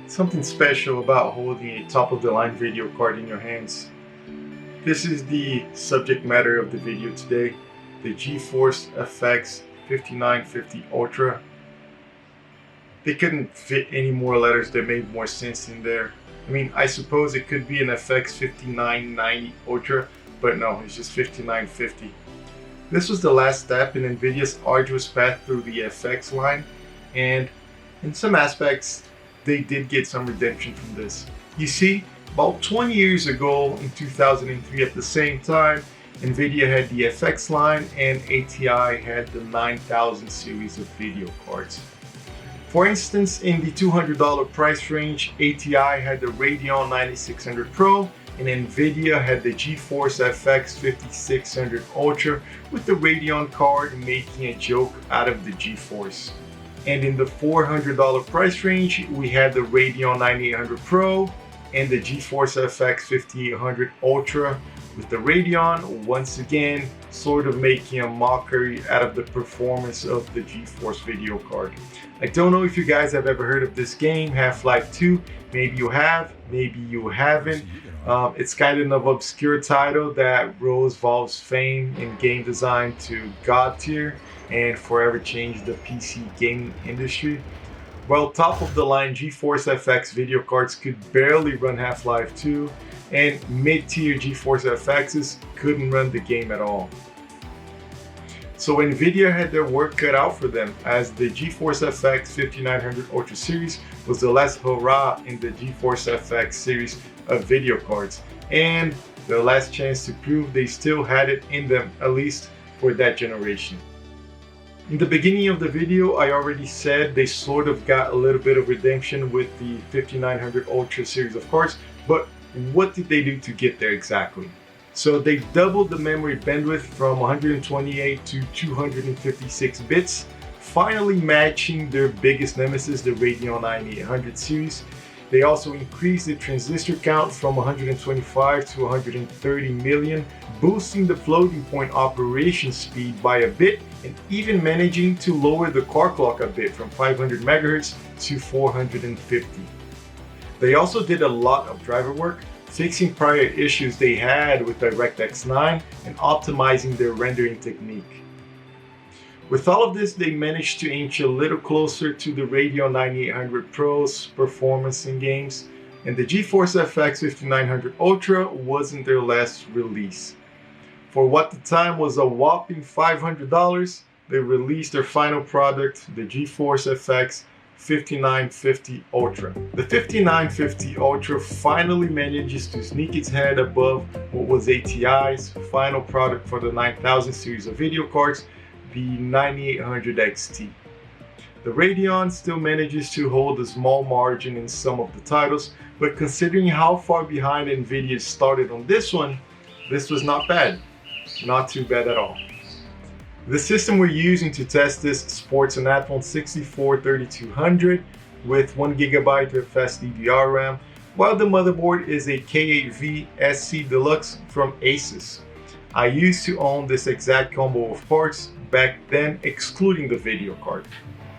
Something special about holding a top-of-the-line video card in your hands. This is the subject matter of the video today, the GeForce FX5950 Ultra. They couldn't fit any more letters that made more sense in there. I mean, I suppose it could be an FX5990 Ultra, but no, it's just 5950. This was the last step in Nvidia's arduous path through the FX line, and in some aspects, they did get some redemption from this. You see, about 20 years ago, in 2003 at the same time, Nvidia had the FX line and ATI had the 9000 series of video cards. For instance, in the $200 price range, ATI had the Radeon 9600 Pro and Nvidia had the GeForce FX5600 Ultra with the Radeon card making a joke out of the GeForce. And in the $400 price range, we had the Radeon 9800 Pro and the GeForce FX5800 Ultra with the Radeon, once again, sort of making a mockery out of the performance of the GeForce video card. I don't know if you guys have ever heard of this game, Half-Life 2. Maybe you have, maybe you haven't. It's kind of an obscure title that rose Valve's fame in game design to God tier and forever changed the PC gaming industry. While top-of-the-line GeForce FX video cards could barely run Half-Life 2, and mid-tier GeForce FXs couldn't run the game at all. So Nvidia had their work cut out for them, as the GeForce FX 5900 Ultra series was the last hurrah in the GeForce FX series of video cards, and their last chance to prove they still had it in them, at least for that generation. In the beginning of the video, I already said they sort of got a little bit of redemption with the 5900 Ultra series of cards, but what did they do to get there exactly? So they doubled the memory bandwidth from 128 to 256 bits, finally matching their biggest nemesis, the Radeon 9800 series. They also increased the transistor count from 125 to 130 million, boosting the floating point operation speed by a bit and even managing to lower the car clock a bit from 500 MHz to 450. They also did a lot of driver work, fixing prior issues they had with DirectX 9 and optimizing their rendering technique. With all of this, they managed to inch a little closer to the Radeon 9800 Pro's performance in games, and the GeForce FX 5900 Ultra wasn't their last release. For what the time was a whopping $500, they released their final product, the GeForce FX 5950 Ultra. The 5950 Ultra finally manages to sneak its head above what was ATI's final product for the 9000 series of video cards, the 9800 XT. The Radeon still manages to hold a small margin in some of the titles, but considering how far behind Nvidia started on this one, this was not bad. Not too bad at all. The system we're using to test this sports an Athlon 64-3200 with 1GB of SDDR RAM, while the motherboard is a K8V SC Deluxe from Asus. I used to own this exact combo of parts back then, excluding the video card.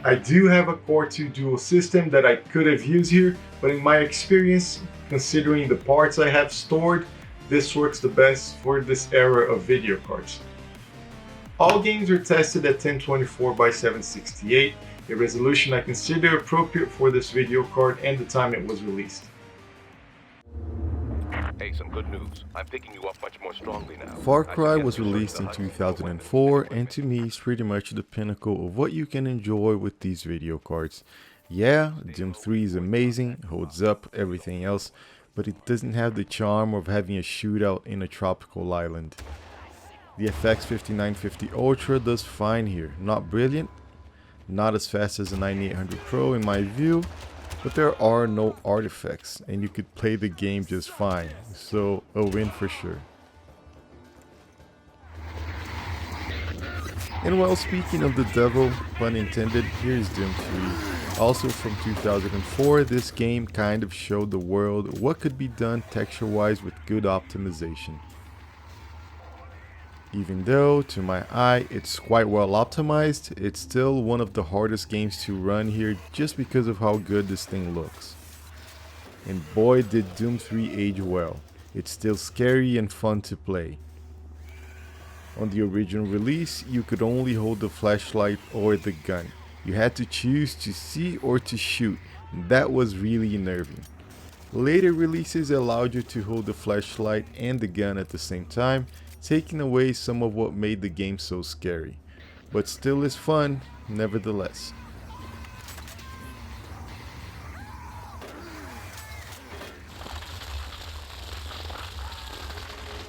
I do have a Core 2 dual system that I could have used here, but in my experience, considering the parts I have stored, this works the best for this era of video cards. All games are tested at 1024x768, a resolution I consider appropriate for this video card and the time it was released. Hey, some good news. I'm picking you up much more strongly now. Far Cry was released in 2004, and to me is pretty much the pinnacle of what you can enjoy with these video cards. Yeah, Doom 3 is amazing, holds up, everything else, but it doesn't have the charm of having a shootout in a tropical island. The FX 5950 Ultra does fine here. Not brilliant, not as fast as the 9800 Pro in my view, but there are no artifacts and you could play the game just fine, so a win for sure. And while speaking of the devil, pun intended, here's Doom 3. Also from 2004, this game kind of showed the world what could be done texture-wise with good optimization. Even though, to my eye, it's quite well optimized, it's still one of the hardest games to run here just because of how good this thing looks. and boy did Doom 3 age well. It's still scary and fun to play. On the original release, you could only hold the flashlight or the gun. You had to choose to see or to shoot, and that was really unnerving. Later releases allowed you to hold the flashlight and the gun at the same time, taking away some of what made the game so scary. But still is fun, nevertheless.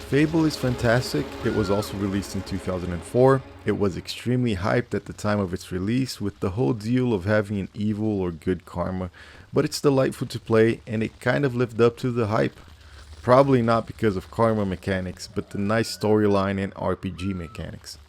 Fable is fantastic. It was also released in 2004. It was extremely hyped at the time of its release with the whole deal of having an evil or good karma, but it's delightful to play and it kind of lived up to the hype. Probably not because of karma mechanics, but the nice storyline and RPG mechanics.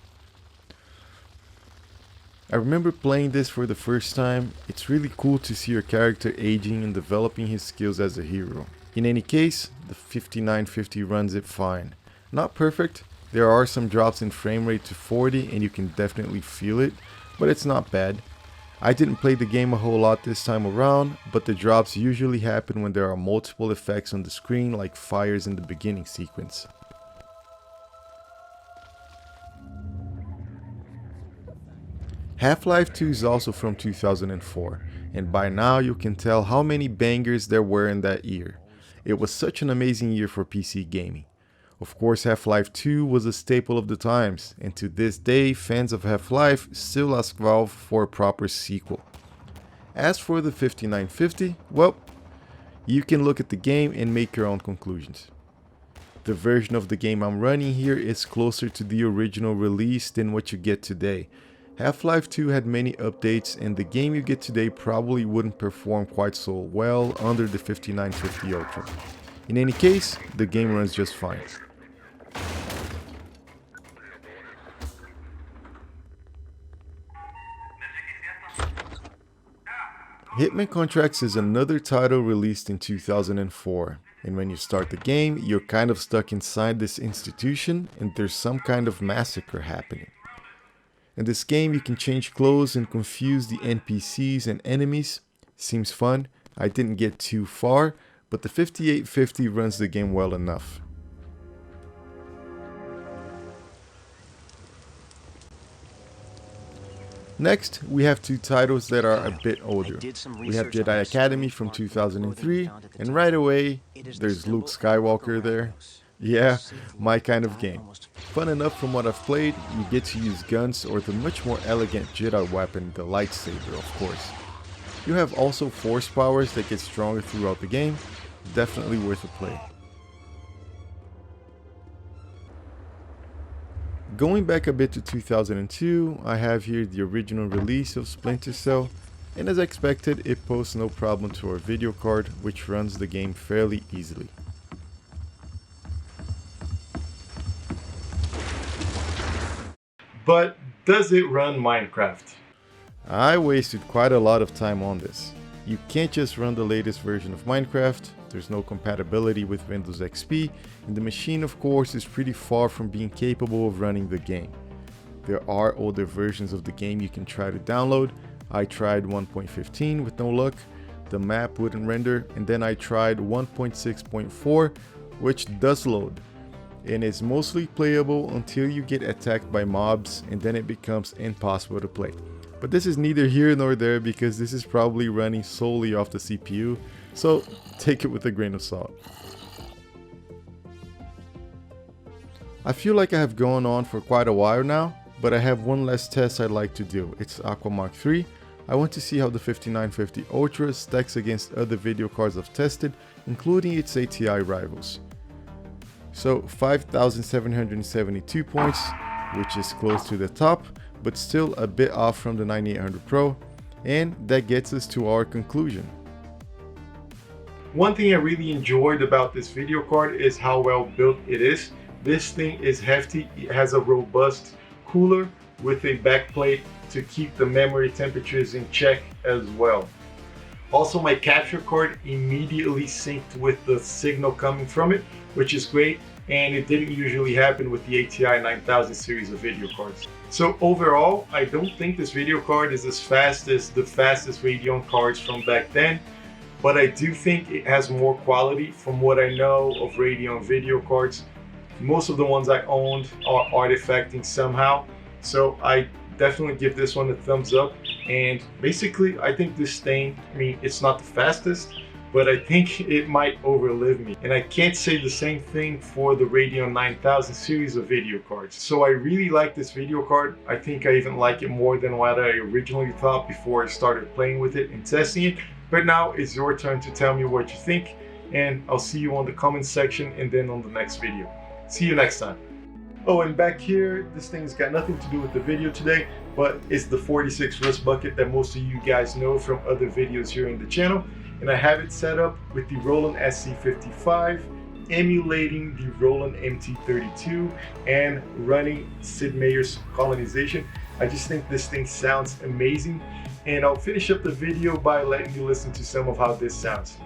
I remember playing this for the first time. It's really cool to see your character aging and developing his skills as a hero. In any case, the 5950 runs it fine. Not perfect, there are some drops in frame rate to 40 and you can definitely feel it, but it's not bad. I didn't play the game a whole lot this time around, but the drops usually happen when there are multiple effects on the screen like fires in the beginning sequence. Half-Life 2 is also from 2004, and by now you can tell how many bangers there were in that year. It was such an amazing year for PC gaming. Of course, Half-Life 2 was a staple of the times, and to this day, fans of Half-Life still ask Valve for a proper sequel. As for the 5950, well, you can look at the game and make your own conclusions. The version of the game I'm running here is closer to the original release than what you get today. Half-Life 2 had many updates, and the game you get today probably wouldn't perform quite so well under the 5950 Ultra. In any case, the game runs just fine. Hitman Contracts is another title released in 2004, and when you start the game, you're kind of stuck inside this institution and there's some kind of massacre happening. In this game you can change clothes and confuse the NPCs and enemies. Seems fun. I didn't get too far, but the 5850 runs the game well enough. Next, we have two titles that are a bit older. We have Jedi Academy from 2003, and right away, there's Luke Skywalker there. Yeah, my kind of game. Fun enough from what I've played, you get to use guns or the much more elegant Jedi weapon, the lightsaber, of course. You have also force powers that get stronger throughout the game, definitely worth a play. Going back a bit to 2002, I have here the original release of Splinter Cell, and as expected, it posts no problem to our video card, which runs the game fairly easily. But does it run Minecraft? I wasted quite a lot of time on this. You can't just run the latest version of Minecraft, there's no compatibility with Windows XP, and the machine of course is pretty far from being capable of running the game. There are older versions of the game you can try to download. I tried 1.15 with no luck, the map wouldn't render, and then I tried 1.6.4, which does load, and is mostly playable until you get attacked by mobs, and then it becomes impossible to play. But this is neither here nor there because this is probably running solely off the CPU, so take it with a grain of salt. I feel like I have gone on for quite a while now, but I have one last test I'd like to do. It's Aquamark 3. I want to see how the 5950 Ultra stacks against other video cards I've tested, including its ATI rivals. So 5,772 points, which is close to the top, but still a bit off from the 9800 Pro, and that gets us to our conclusion. One thing I really enjoyed about this video card is how well built it is. This thing is hefty, it has a robust cooler with a backplate to keep the memory temperatures in check as well. Also, my capture card immediately synced with the signal coming from it, which is great, and it didn't usually happen with the ATI 9000 series of video cards. So overall, I don't think this video card is as fast as the fastest Radeon cards from back then, but I do think it has more quality from what I know of Radeon video cards. Most of the ones I owned are artifacting somehow, so I definitely give this one a thumbs up. And basically, I think this thing, I mean, it's not the fastest, but I think it might overlive me. And I can't say the same thing for the Radeon 9000 series of video cards. So I really like this video card. I think I even like it more than what I originally thought before I started playing with it and testing it. But now it's your turn to tell me what you think, and I'll see you on the comment section and then on the next video. See you next time. Oh, and back here, this thing's got nothing to do with the video today, but it's the 46 wrist bucket that most of you guys know from other videos here in the channel. And I have it set up with the Roland SC55, emulating the Roland MT32 and running Sid Meier's Colonization. I just think this thing sounds amazing, and I'll finish up the video by letting you listen to some of how this sounds.